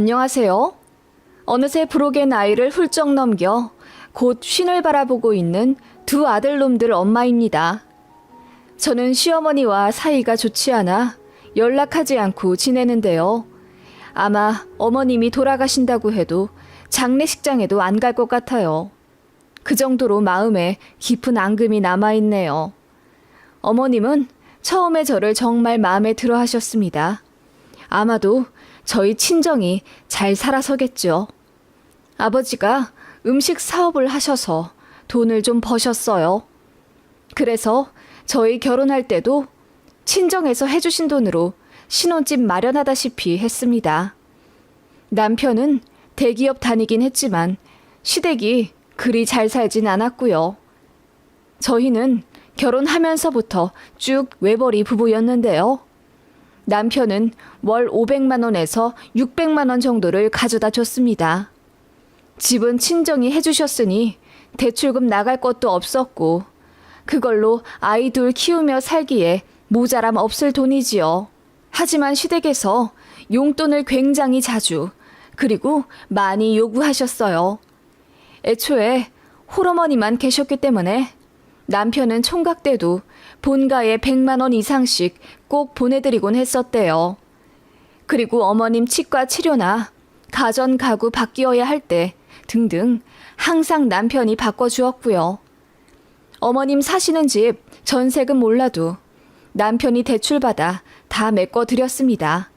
안녕하세요. 어느새 부록의 나이를 훌쩍 넘겨 곧 쉰을 바라보고 있는 두 아들놈들 엄마입니다. 저는 시어머니와 사이가 좋지 않아 연락하지 않고 지내는데요. 아마 어머님이 돌아가신다고 해도 장례식장에도 안 갈 것 같아요. 그 정도로 마음에 깊은 앙금이 남아있네요. 어머님은 처음에 저를 정말 마음에 들어 하셨습니다. 아마도 저희 친정이 잘 살아서겠죠. 아버지가 음식 사업을 하셔서 돈을 좀 버셨어요. 그래서 저희 결혼할 때도 친정에서 해주신 돈으로 신혼집 마련하다시피 했습니다. 남편은 대기업 다니긴 했지만 시댁이 그리 잘 살진 않았고요. 저희는 결혼하면서부터 쭉 외벌이 부부였는데요. 남편은 월 500만 원에서 600만 원 정도를 가져다 줬습니다. 집은 친정이 해주셨으니 대출금 나갈 것도 없었고 그걸로 아이 둘 키우며 살기에 모자람 없을 돈이지요. 하지만 시댁에서 용돈을 굉장히 자주 그리고 많이 요구하셨어요. 애초에 홀어머니만 계셨기 때문에 남편은 총각 때도 본가에 100만 원 이상씩 꼭 보내드리곤 했었대요. 그리고 어머님 치과 치료나 가전 가구 바뀌어야 할 때 등등 항상 남편이 바꿔주었고요. 어머님 사시는 집 전세금 몰라도 남편이 대출받아 다 메꿔드렸습니다.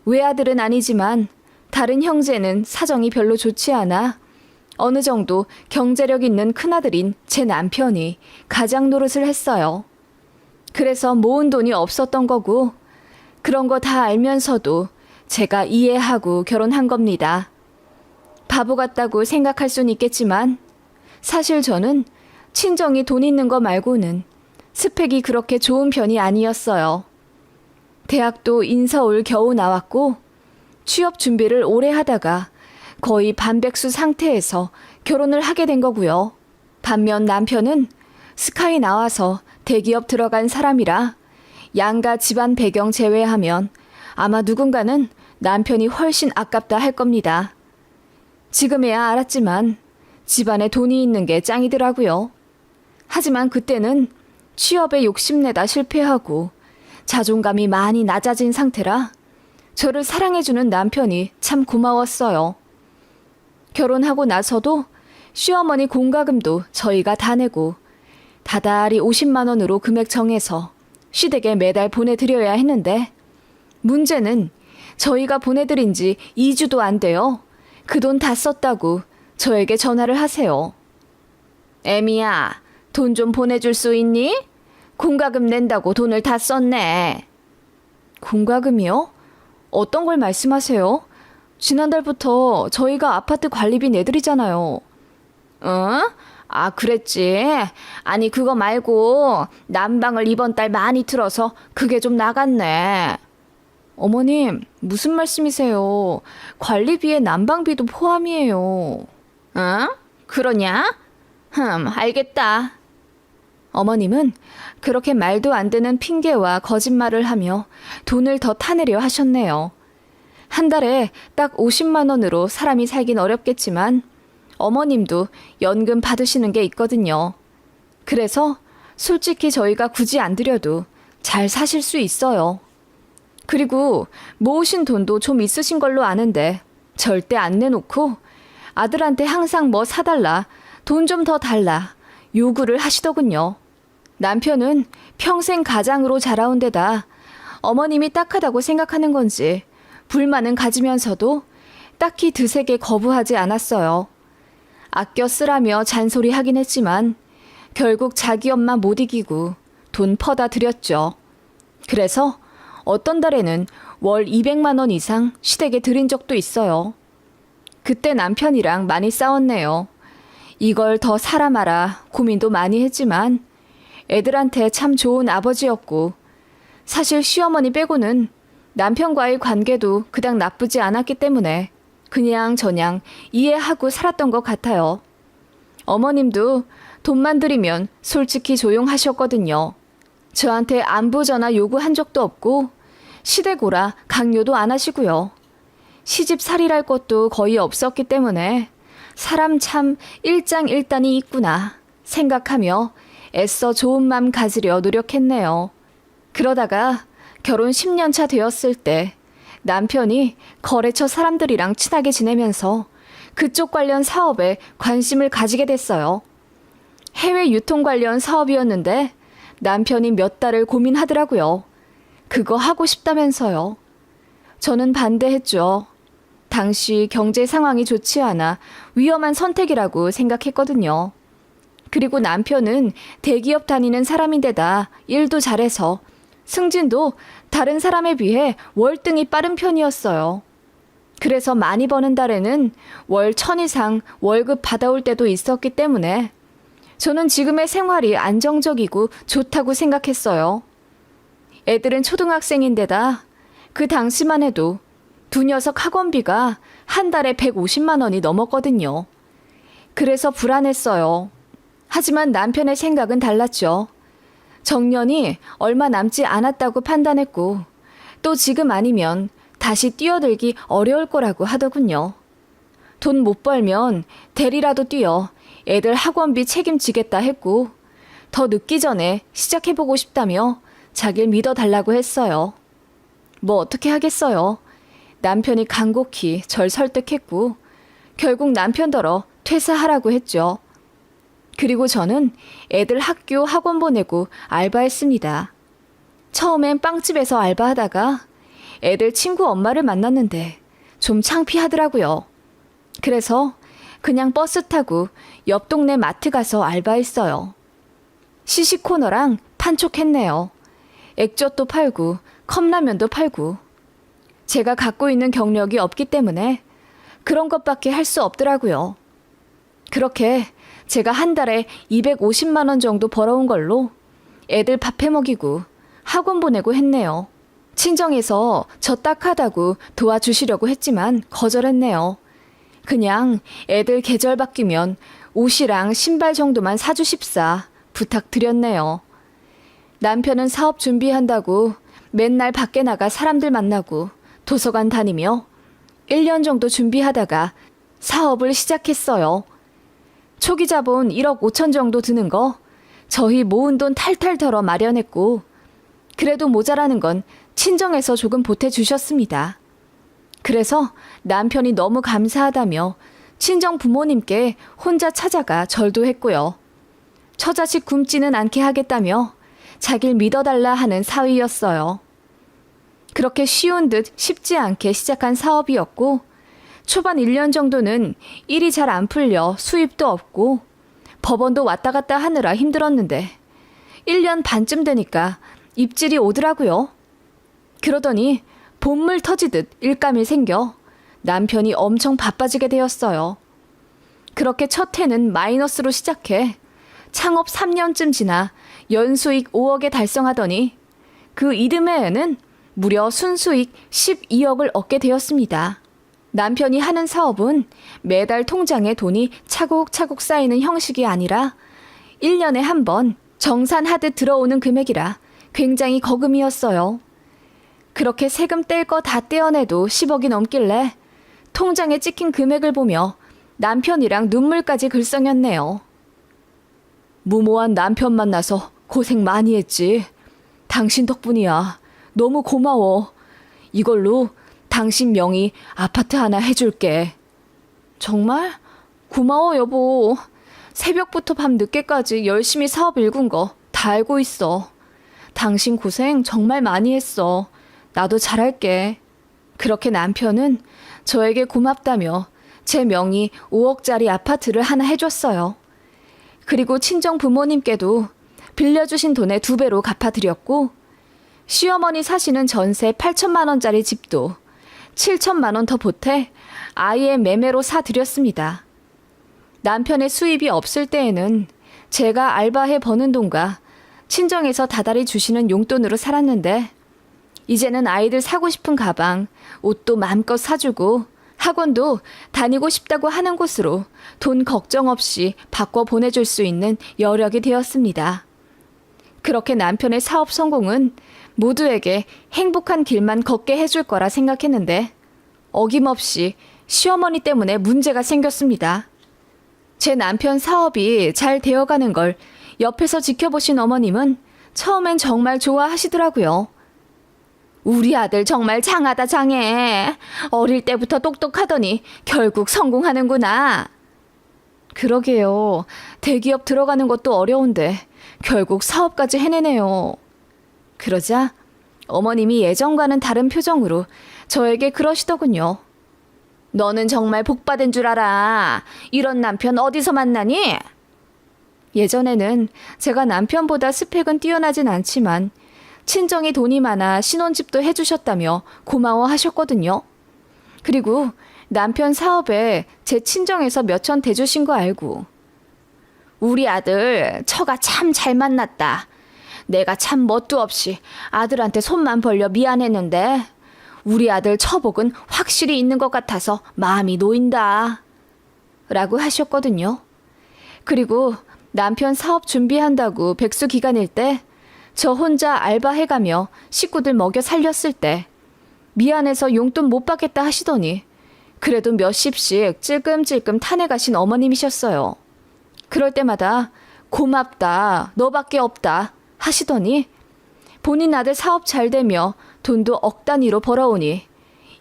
외아들은 아니지만 다른 형제는 사정이 별로 좋지 않아 어느 정도 경제력 있는 큰아들인 제 남편이 가장 노릇을 했어요. 그래서 모은 돈이 없었던 거고 그런 거 다 알면서도 제가 이해하고 결혼한 겁니다. 바보 같다고 생각할 순 있겠지만 사실 저는 친정이 돈 있는 거 말고는 스펙이 그렇게 좋은 편이 아니었어요. 대학도 인서울 겨우 나왔고 취업 준비를 오래 하다가 거의 반백수 상태에서 결혼을 하게 된 거고요. 반면 남편은 스카이 나와서 대기업 들어간 사람이라 양가 집안 배경 제외하면 아마 누군가는 남편이 훨씬 아깝다 할 겁니다. 지금에야 알았지만 집안에 돈이 있는 게 짱이더라고요. 하지만 그때는 취업에 욕심내다 실패하고 자존감이 많이 낮아진 상태라 저를 사랑해주는 남편이 참 고마웠어요. 결혼하고 나서도 시어머니 공과금도 저희가 다 내고 다달이 50만 원으로 금액 정해서 시댁에 매달 보내드려야 했는데 문제는 저희가 보내드린 지 2주도 안 돼요. 그 돈 다 썼다고 저에게 전화를 하세요. 애미야, 돈 좀 보내줄 수 있니? 공과금 낸다고 돈을 다 썼네. 공과금이요? 어떤 걸 말씀하세요? 지난달부터 저희가 아파트 관리비 내드리잖아요. 응? 아, 그랬지. 아니, 그거 말고 난방을 이번 달 많이 틀어서 그게 좀 나갔네. 어머님, 무슨 말씀이세요? 관리비에 난방비도 포함이에요. 응? 그러냐? 알겠다. 어머님은 그렇게 말도 안 되는 핑계와 거짓말을 하며 돈을 더 타내려 하셨네요. 한 달에 딱 50만 원으로 사람이 살긴 어렵겠지만 어머님도 연금 받으시는 게 있거든요. 그래서 솔직히 저희가 굳이 안 드려도 잘 사실 수 있어요. 그리고 모으신 돈도 좀 있으신 걸로 아는데 절대 안 내놓고 아들한테 항상 뭐 사달라, 돈 좀 더 달라 요구를 하시더군요. 남편은 평생 가장으로 자라온 데다 어머님이 딱하다고 생각하는 건지 불만은 가지면서도 딱히 드세게 거부하지 않았어요. 아껴 쓰라며 잔소리하긴 했지만 결국 자기 엄마 못 이기고 돈 퍼다 드렸죠. 그래서 어떤 달에는 월 200만 원 이상 시댁에 드린 적도 있어요. 그때 남편이랑 많이 싸웠네요. 이걸 더 사라 마라 고민도 많이 했지만 애들한테 참 좋은 아버지였고 사실 시어머니 빼고는 남편과의 관계도 그닥 나쁘지 않았기 때문에 그냥 저냥 이해하고 살았던 것 같아요. 어머님도 돈만 들이면 솔직히 조용하셨거든요. 저한테 안부 전화 요구한 적도 없고 시댁 오라 강요도 안 하시고요. 시집살이랄 것도 거의 없었기 때문에 사람 참 일장일단이 있구나 생각하며 애써 좋은 맘 가지려 노력했네요. 그러다가 결혼 10년 차 되었을 때 남편이 거래처 사람들이랑 친하게 지내면서 그쪽 관련 사업에 관심을 가지게 됐어요. 해외 유통 관련 사업이었는데 남편이 몇 달을 고민하더라고요. 그거 하고 싶다면서요. 저는 반대했죠. 당시 경제 상황이 좋지 않아 위험한 선택이라고 생각했거든요. 그리고 남편은 대기업 다니는 사람인데다 일도 잘해서 승진도 다른 사람에 비해 월등히 빠른 편이었어요. 그래서 많이 버는 달에는 월 1,000 이상 월급 받아올 때도 있었기 때문에 저는 지금의 생활이 안정적이고 좋다고 생각했어요. 애들은 초등학생인데다 그 당시만 해도 두 녀석 학원비가 한 달에 150만 원이 넘었거든요. 그래서 불안했어요. 하지만 남편의 생각은 달랐죠. 정년이 얼마 남지 않았다고 판단했고 또 지금 아니면 다시 뛰어들기 어려울 거라고 하더군요. 돈 못 벌면 대리라도 뛰어 애들 학원비 책임지겠다 했고 더 늦기 전에 시작해보고 싶다며 자기를 믿어달라고 했어요. 뭐 어떻게 하겠어요. 남편이 간곡히 절 설득했고 결국 남편더러 퇴사하라고 했죠. 그리고 저는 애들 학교 학원 보내고 알바했습니다. 처음엔 빵집에서 알바하다가 애들 친구 엄마를 만났는데 좀 창피하더라고요. 그래서 그냥 버스 타고 옆 동네 마트 가서 알바했어요. 시식 코너랑 판촉했네요. 액젓도 팔고 컵라면도 팔고. 제가 갖고 있는 경력이 없기 때문에 그런 것밖에 할 수 없더라고요. 그렇게 제가 한 달에 250만 원 정도 벌어온 걸로 애들 밥해 먹이고 학원 보내고 했네요. 친정에서 저 딱하다고 도와주시려고 했지만 거절했네요. 그냥 애들 계절 바뀌면 옷이랑 신발 정도만 사주십사 부탁드렸네요. 남편은 사업 준비한다고 맨날 밖에 나가 사람들 만나고 도서관 다니며 1년 정도 준비하다가 사업을 시작했어요. 초기 자본 1억 5천 정도 드는 거 저희 모은 돈 탈탈 털어 마련했고 그래도 모자라는 건 친정에서 조금 보태주셨습니다. 그래서 남편이 너무 감사하다며 친정 부모님께 혼자 찾아가 절도 했고요. 처자식 굶지는 않게 하겠다며 자길 믿어달라 하는 사위였어요. 그렇게 쉬운 듯 쉽지 않게 시작한 사업이었고 초반 1년 정도는 일이 잘 안 풀려 수입도 없고 법원도 왔다 갔다 하느라 힘들었는데 1년 반쯤 되니까 입질이 오더라고요. 그러더니 본물 터지듯 일감이 생겨 남편이 엄청 바빠지게 되었어요. 그렇게 첫 해는 마이너스로 시작해 창업 3년쯤 지나 연수익 5억에 달성하더니 그 이듬해에는 무려 순수익 12억을 얻게 되었습니다. 남편이 하는 사업은 매달 통장에 돈이 차곡차곡 쌓이는 형식이 아니라 1년에 한 번 정산하듯 들어오는 금액이라 굉장히 거금이었어요. 그렇게 세금 뗄 거 다 떼어내도 10억이 넘길래 통장에 찍힌 금액을 보며 남편이랑 눈물까지 글썽였네요. 무모한 남편 만나서 고생 많이 했지. 당신 덕분이야. 너무 고마워. 이걸로 당신 명의 아파트 하나 해줄게. 정말? 고마워 여보. 새벽부터 밤 늦게까지 열심히 사업 일군 거 다 알고 있어. 당신 고생 정말 많이 했어. 나도 잘할게. 그렇게 남편은 저에게 고맙다며 제 명의 5억짜리 아파트를 하나 해줬어요. 그리고 친정 부모님께도 빌려주신 돈의 2배로 갚아드렸고 시어머니 사시는 전세 8천만 원짜리 집도 7천만 원 더 보태 아이의 매매로 사드렸습니다. 남편의 수입이 없을 때에는 제가 알바해 버는 돈과 친정에서 다달이 주시는 용돈으로 살았는데 이제는 아이들 사고 싶은 가방, 옷도 마음껏 사주고 학원도 다니고 싶다고 하는 곳으로 돈 걱정 없이 바꿔 보내줄 수 있는 여력이 되었습니다. 그렇게 남편의 사업 성공은 모두에게 행복한 길만 걷게 해줄 거라 생각했는데 어김없이 시어머니 때문에 문제가 생겼습니다. 제 남편 사업이 잘 되어가는 걸 옆에서 지켜보신 어머님은 처음엔 정말 좋아하시더라고요. 우리 아들 정말 장하다 장해. 어릴 때부터 똑똑하더니 결국 성공하는구나. 그러게요. 대기업 들어가는 것도 어려운데 결국 사업까지 해내네요. 그러자 어머님이 예전과는 다른 표정으로 저에게 그러시더군요. 너는 정말 복받은 줄 알아. 이런 남편 어디서 만나니? 예전에는 제가 남편보다 스펙은 뛰어나진 않지만 친정이 돈이 많아 신혼집도 해주셨다며 고마워하셨거든요. 그리고 남편 사업에 제 친정에서 몇천 대주신 거 알고. 우리 아들 처가 참 잘 만났다. 내가 참 멋도 없이 아들한테 손만 벌려 미안했는데 우리 아들 처복은 확실히 있는 것 같아서 마음이 놓인다. 라고 하셨거든요. 그리고 남편 사업 준비한다고 백수 기간일 때 저 혼자 알바해가며 식구들 먹여 살렸을 때 미안해서 용돈 못 받겠다 하시더니 그래도 몇십씩 찔끔찔끔 타내가신 어머님이셨어요. 그럴 때마다 고맙다, 너밖에 없다 하시더니 본인 아들 사업 잘 되며 돈도 억 단위로 벌어오니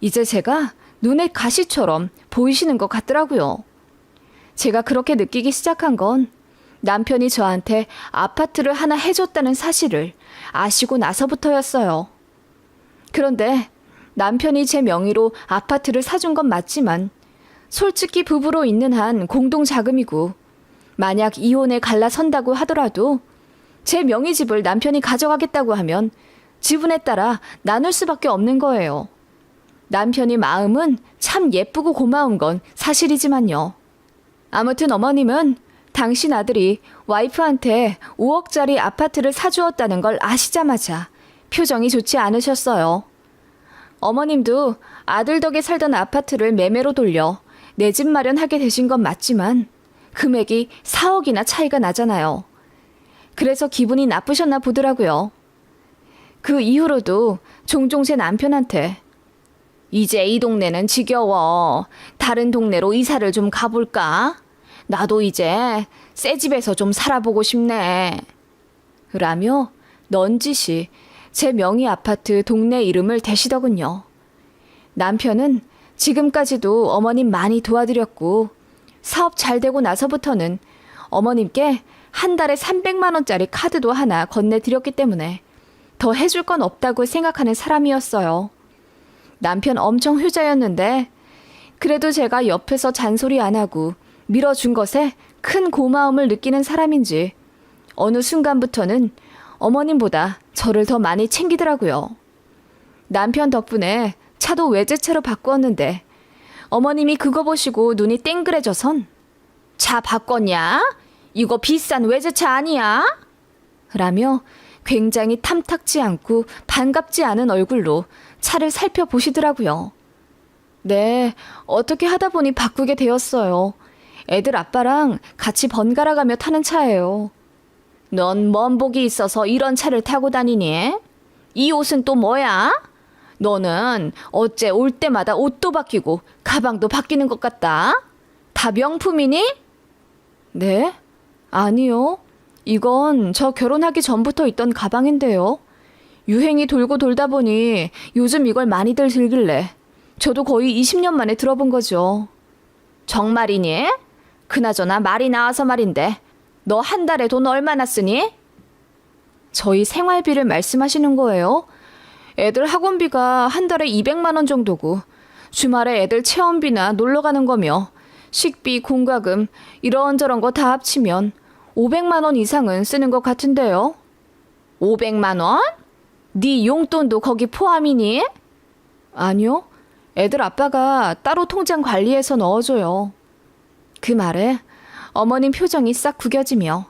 이제 제가 눈에 가시처럼 보이시는 것 같더라고요. 제가 그렇게 느끼기 시작한 건 남편이 저한테 아파트를 하나 해줬다는 사실을 아시고 나서부터였어요. 그런데 남편이 제 명의로 아파트를 사준 건 맞지만 솔직히 부부로 있는 한 공동자금이고 만약 이혼에 갈라선다고 하더라도 제 명의 집을 남편이 가져가겠다고 하면 지분에 따라 나눌 수밖에 없는 거예요. 남편이 마음은 참 예쁘고 고마운 건 사실이지만요. 아무튼 어머님은 당신 아들이 와이프한테 5억짜리 아파트를 사주었다는 걸 아시자마자 표정이 좋지 않으셨어요. 어머님도 아들 덕에 살던 아파트를 매매로 돌려 내 집 마련하게 되신 건 맞지만 금액이 4억이나 차이가 나잖아요. 그래서 기분이 나쁘셨나 보더라고요. 그 이후로도 종종 제 남편한테 이제 이 동네는 지겨워. 다른 동네로 이사를 좀 가볼까? 나도 이제 새 집에서 좀 살아보고 싶네. 라며 넌지시 제 명의 아파트 동네 이름을 대시더군요. 남편은 지금까지도 어머님 많이 도와드렸고 사업 잘 되고 나서부터는 어머님께 한 달에 300만 원짜리 카드도 하나 건네드렸기 때문에 더 해줄 건 없다고 생각하는 사람이었어요. 남편 엄청 효자였는데 그래도 제가 옆에서 잔소리 안 하고 밀어준 것에 큰 고마움을 느끼는 사람인지 어느 순간부터는 어머님보다 저를 더 많이 챙기더라고요. 남편 덕분에 차도 외제차로 바꾸었는데 어머님이 그거 보시고 눈이 땡그레져선 차 바꿨냐? 이거 비싼 외제차 아니야? 라며 굉장히 탐탁지 않고 반갑지 않은 얼굴로 차를 살펴보시더라고요. 네, 어떻게 하다 보니 바꾸게 되었어요. 애들 아빠랑 같이 번갈아 가며 타는 차예요. 넌 먼 복이 있어서 이런 차를 타고 다니니? 이 옷은 또 뭐야? 너는 어째 올 때마다 옷도 바뀌고 가방도 바뀌는 것 같다. 다 명품이니? 네? 아니요. 이건 저 결혼하기 전부터 있던 가방인데요. 유행이 돌고 돌다 보니 요즘 이걸 많이들 들길래 저도 거의 20년 만에 들어본 거죠. 정말이니? 그나저나 말이 나와서 말인데 너 한 달에 돈 얼마나 쓰니? 저희 생활비를 말씀하시는 거예요? 애들 학원비가 한 달에 200만 원 정도고 주말에 애들 체험비나 놀러 가는 거며 식비, 공과금 이런저런 거 다 합치면 500만 원 이상은 쓰는 것 같은데요. 500만 원? 네 용돈도 거기 포함이니? 아니요. 애들 아빠가 따로 통장 관리해서 넣어줘요. 그 말에 어머님 표정이 싹 구겨지며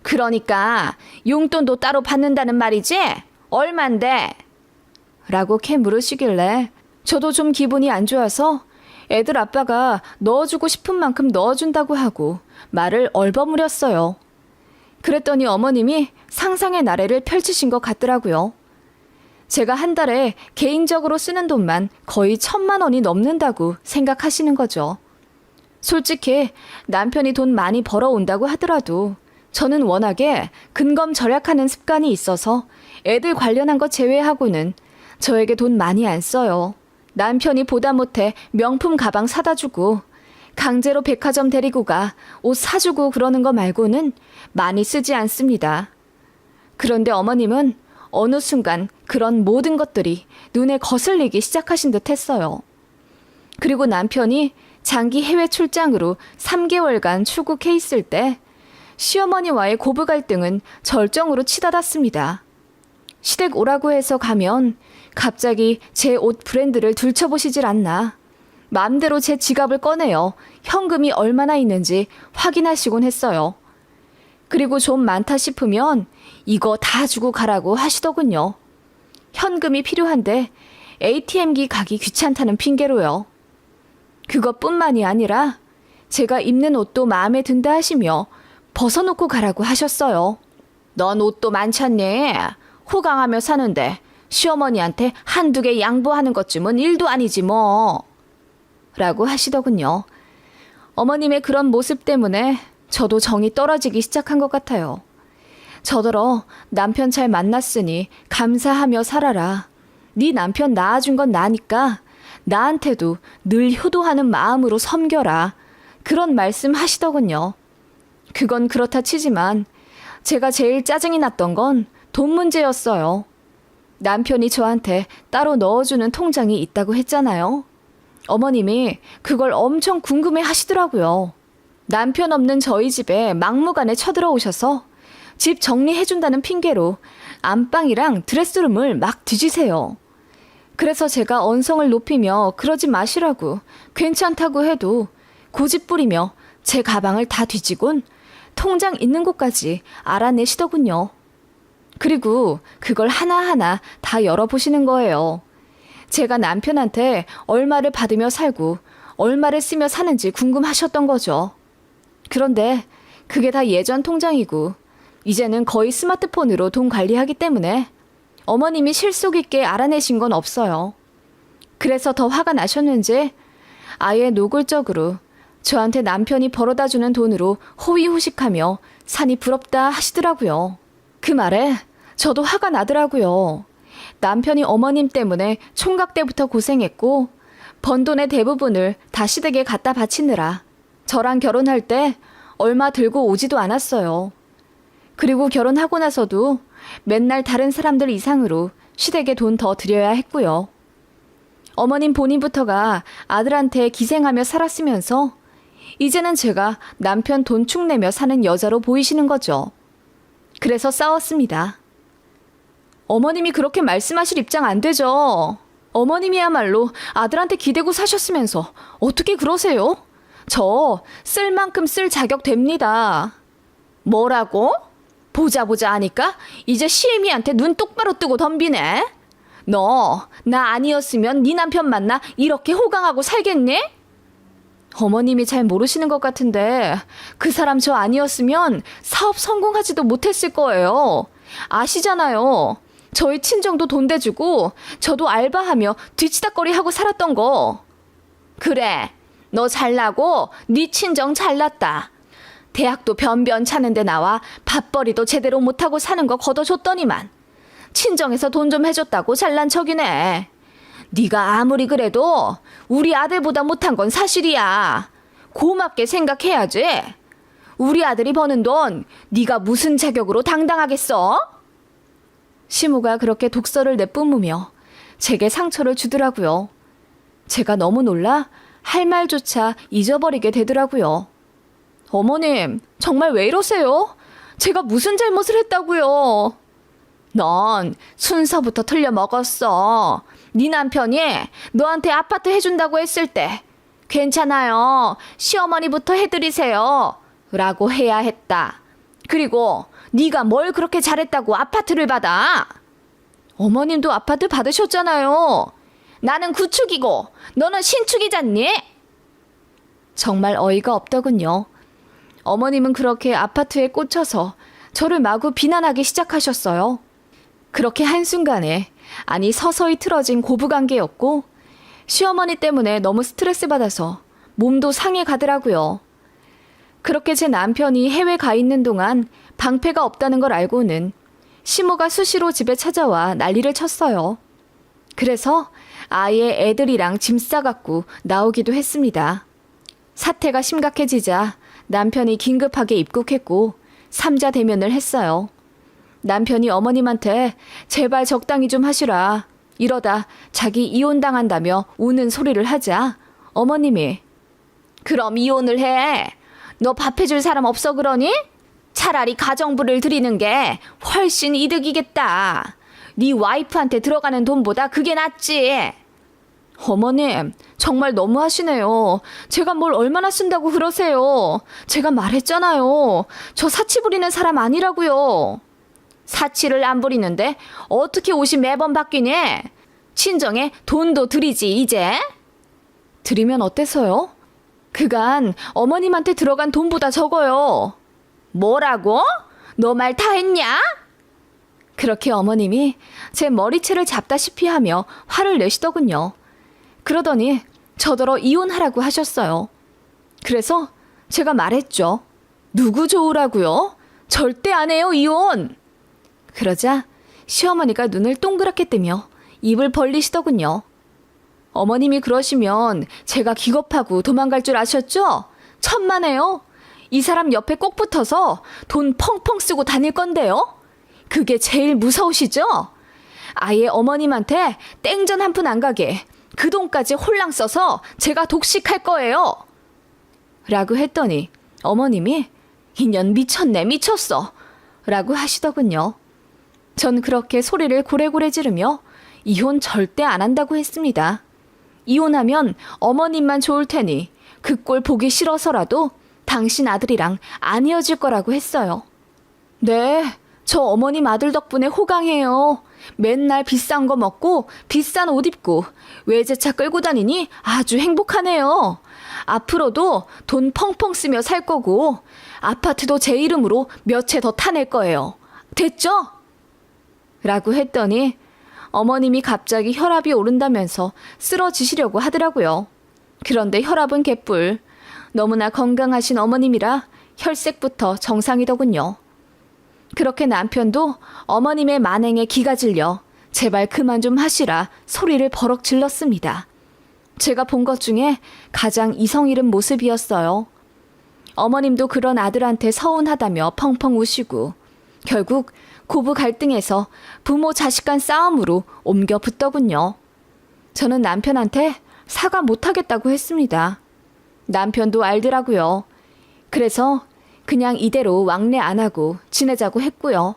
그러니까 용돈도 따로 받는다는 말이지? 얼만데? 라고 캐 물으시길래 저도 좀 기분이 안 좋아서 애들 아빠가 넣어주고 싶은 만큼 넣어준다고 하고 말을 제가 한 달에 개인적으로 쓰는 돈만 거의 1,000만 원이 넘는다고 생각하시는 거죠. 솔직히 남편이 돈 많이 벌어온다고 하더라도 저는 워낙에 근검 절약하는 습관이 있어서 애들 관련한 거 제외하고는 저에게 돈 많이 안 써요. 남편이 보다 못해 명품 가방 사다 주고 강제로 백화점 데리고 가 옷 사주고 그러는 거 말고는 많이 쓰지 않습니다. 그런데 어머님은 어느 순간 그런 모든 것들이 눈에 거슬리기 시작하신 듯 했어요. 그리고 남편이 장기 해외 출장으로 3개월간 출국해 있을 때 시어머니와의 고부 갈등은 절정으로 치닫았습니다. 시댁 오라고 해서 가면 갑자기 제 옷 브랜드를 들춰보시질 않나. 마음대로 제 지갑을 꺼내어 현금이 얼마나 있는지 확인하시곤 했어요. 그리고 좀 많다 싶으면 이거 다 주고 가라고 하시더군요. 현금이 필요한데 ATM기 가기 귀찮다는 핑계로요. 그것뿐만이 아니라 제가 입는 옷도 마음에 든다 하시며 벗어놓고 가라고 하셨어요. 넌 옷도 많잖니. 호강하며 사는데 시어머니한테 한두 개 양보하는 것쯤은 일도 아니지 뭐. 라고 하시더군요. 어머님의 그런 모습 때문에 저도 정이 떨어지기 시작한 것 같아요. 저더러 남편 잘 만났으니 감사하며 살아라. 네 남편 낳아준 건 나니까 나한테도 늘 효도하는 마음으로 섬겨라. 그런 말씀 하시더군요. 그건 그렇다 치지만 제가 제일 짜증이 났던 건 돈 문제였어요. 남편이 저한테 따로 넣어주는 통장이 있다고 했잖아요. 어머님이 그걸 엄청 궁금해 하시더라고요. 남편 없는 저희 집에 막무가내 쳐들어오셔서 집 정리해준다는 핑계로 안방이랑 드레스룸을 막 뒤지세요. 그래서 제가 언성을 높이며 그러지 마시라고 괜찮다고 해도 고집 부리며 제 가방을 다 뒤지곤 통장 있는 곳까지 알아내시더군요. 그리고 그걸 하나하나 다 열어보시는 거예요. 제가 남편한테 얼마를 받으며 살고 얼마를 쓰며 사는지 궁금하셨던 거죠. 그런데 그게 다 예전 통장이고 이제는 거의 스마트폰으로 돈 관리하기 때문에 어머님이 실속 있게 알아내신 건 없어요. 그래서 더 화가 나셨는지 아예 노골적으로 저한테 남편이 벌어다주는 돈으로 호의호식하며 산이 부럽다 하시더라고요. 그 말에 저도 화가 나더라고요. 남편이 어머님 때문에 총각 때부터 고생했고 번 돈의 대부분을 다 시댁에 갖다 바치느라 저랑 결혼할 때 얼마 들고 오지도 않았어요. 그리고 결혼하고 나서도 맨날 다른 사람들 이상으로 시댁에 돈 더 드려야 했고요. 어머님 본인부터가 아들한테 기생하며 살았으면서 이제는 제가 남편 돈 축내며 사는 여자로 보이시는 거죠. 그래서 싸웠습니다. 어머님이 그렇게 말씀하실 입장 안 되죠. 어머님이야말로 아들한테 기대고 사셨으면서 어떻게 그러세요? 저 쓸 만큼 쓸 자격 됩니다. 뭐라고? 보자 하니까 이제 시애미한테 눈 똑바로 뜨고 덤비네. 너 나 아니었으면 네 남편 만나 이렇게 호강하고 살겠니? 어머님이 잘 모르시는 것 같은데 그 사람 저 아니었으면 사업 성공하지도 못했을 거예요. 아시잖아요. 저희 친정도 돈 대주고 저도 알바하며 뒤치다꺼리하고 살았던 거. 그래, 너 잘나고 네 친정 잘났다. 대학도 변변 차는데 나와 밥벌이도 제대로 못하고 사는 거 걷어줬더니만 친정에서 돈 좀 해줬다고 잘난 척이네. 네가 아무리 그래도 우리 아들보다 못한 건 사실이야. 고맙게 생각해야지. 우리 아들이 버는 돈 네가 무슨 자격으로 당당하겠어? 시모가 그렇게 독서를 내뿜으며 제게 상처를 주더라고요. 제가 너무 놀라 할 말조차 잊어버리게 되더라고요. 어머님, 정말 왜 이러세요? 제가 무슨 잘못을 했다고요? 넌 순서부터 틀려 먹었어. 네 남편이 너한테 아파트 해준다고 했을 때 괜찮아요. 시어머니부터 해드리세요. 라고 해야 했다. 그리고 네가 뭘 그렇게 잘했다고 아파트를 받아? 어머님도 아파트 받으셨잖아요. 나는 구축이고 너는 신축이잖니? 정말 어이가 없더군요. 어머님은 그렇게 아파트에 꽂혀서 저를 마구 비난하기 시작하셨어요. 그렇게 한순간에 아니 서서히 틀어진 고부관계였고 시어머니 때문에 너무 스트레스 받아서 몸도 상해 가더라고요. 그렇게 제 남편이 해외 가 있는 동안 방패가 없다는 걸 알고는 시모가 수시로 집에 찾아와 난리를 쳤어요. 그래서 아예 애들이랑 짐 싸갖고 나오기도 했습니다. 사태가 심각해지자 남편이 긴급하게 입국했고 삼자 대면을 했어요. 남편이 어머님한테 제발 적당히 좀 하시라. 이러다 자기 이혼당한다며 우는 소리를 하자 어머님이 그럼 이혼을 해. 너 밥 해줄 사람 없어 그러니? 차라리 가정부를 들이는 게 훨씬 이득이겠다. 네 와이프한테 들어가는 돈보다 그게 낫지. 어머님, 정말 너무하시네요. 제가 뭘 얼마나 쓴다고 그러세요. 제가 말했잖아요. 저 사치 부리는 사람 아니라고요. 사치를 안 부리는데 어떻게 옷이 매번 바뀌니? 친정에 돈도 드리지 이제? 드리면 어때서요? 그간 어머님한테 들어간 돈보다 적어요. 뭐라고? 너 말 다 했냐? 그렇게 어머님이 제 머리채를 잡다시피 하며 화를 내시더군요. 그러더니 저더러 이혼하라고 하셨어요. 그래서 제가 말했죠. 누구 좋으라고요? 절대 안 해요, 이혼! 그러자 시어머니가 눈을 동그랗게 뜨며 입을 벌리시더군요. 어머님이 그러시면 제가 기겁하고 도망갈 줄 아셨죠? 천만에요. 이 사람 옆에 꼭 붙어서 돈 펑펑 쓰고 다닐 건데요. 그게 제일 무서우시죠? 아예 어머님한테 땡전 한 푼 안 가게 그 돈까지 홀랑 써서 제가 독식할 거예요. 라고 했더니 어머님이 인연 미쳤네 미쳤어 라고 하시더군요. 전 그렇게 소리를 고래고래 지르며 이혼 절대 안 한다고 했습니다. 이혼하면 어머님만 좋을 테니 그 꼴 보기 싫어서라도 당신 아들이랑 안 이어질 거라고 했어요. 네, 저 어머님 아들 덕분에 호강해요. 맨날 비싼 거 먹고 비싼 옷 입고 외제차 끌고 다니니 아주 행복하네요. 앞으로도 돈 펑펑 쓰며 살 거고 아파트도 제 이름으로 몇 채 더 타낼 거예요. 됐죠? 라고 했더니 어머님이 갑자기 혈압이 오른다면서 쓰러지시려고 하더라고요. 그런데 혈압은 개뿔. 너무나 건강하신 어머님이라 혈색부터 정상이더군요. 그렇게 남편도 어머님의 만행에 기가 질려 제발 그만 좀 하시라 소리를 버럭 질렀습니다. 제가 본 것 중에 가장 이성 잃은 모습이었어요. 어머님도 그런 아들한테 서운하다며 펑펑 우시고 결국 고부 갈등에서 부모 자식 간 싸움으로 옮겨 붙더군요. 저는 남편한테 사과 못하겠다고 했습니다. 남편도 알더라고요. 그래서 그냥 이대로 왕래 안 하고 지내자고 했고요.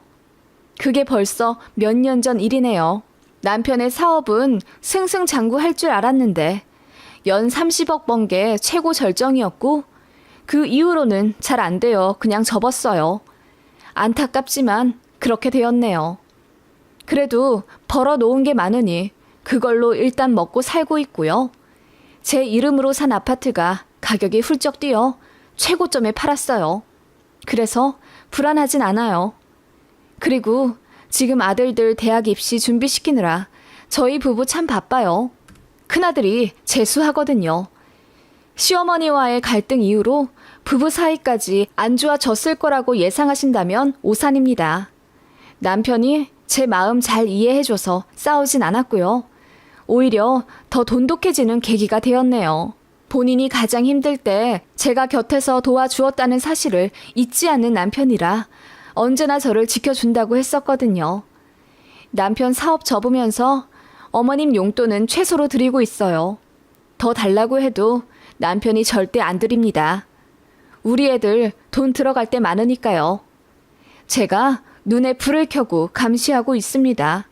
그게 벌써 몇 년 전 일이네요. 남편의 사업은 승승장구할 줄 알았는데 연 30억 번 게 최고 절정이었고 그 이후로는 잘 안 돼요. 그냥 접었어요. 안타깝지만 그렇게 되었네요. 그래도 벌어놓은 게 많으니 그걸로 일단 먹고 살고 있고요. 제 이름으로 산 아파트가 가격이 훌쩍 뛰어 최고점에 팔았어요. 그래서 불안하진 않아요. 그리고 지금 아들들 대학 입시 준비시키느라 저희 부부 참 바빠요. 큰아들이 재수하거든요. 시어머니와의 갈등 이후로 부부 사이까지 안 좋아졌을 거라고 예상하신다면 오산입니다. 남편이 제 마음 잘 이해해줘서 싸우진 않았고요. 오히려 더 돈독해지는 계기가 되었네요. 본인이 가장 힘들 때 제가 곁에서 도와주었다는 사실을 잊지 않는 남편이라 언제나 저를 지켜준다고 했었거든요. 남편 사업 접으면서 어머님 용돈은 최소로 드리고 있어요. 더 달라고 해도 남편이 절대 안 드립니다. 우리 애들 돈 들어갈 때 많으니까요. 제가 눈에 불을 켜고 감시하고 있습니다.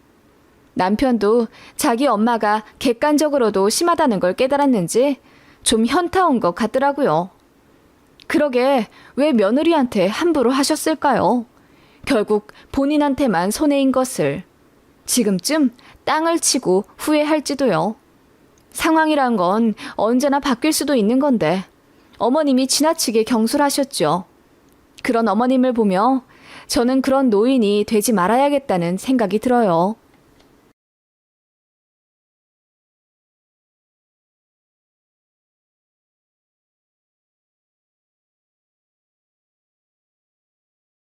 남편도 자기 엄마가 객관적으로도 심하다는 걸 깨달았는지 좀 현타 온 것 같더라고요. 그러게 왜 며느리한테 함부로 하셨을까요? 결국 본인한테만 손해인 것을. 지금쯤 땅을 치고 후회할지도요. 상황이란 건 언제나 바뀔 수도 있는 건데 어머님이 지나치게 경솔하셨죠. 그런 어머님을 보며 저는 그런 노인이 되지 말아야겠다는 생각이 들어요.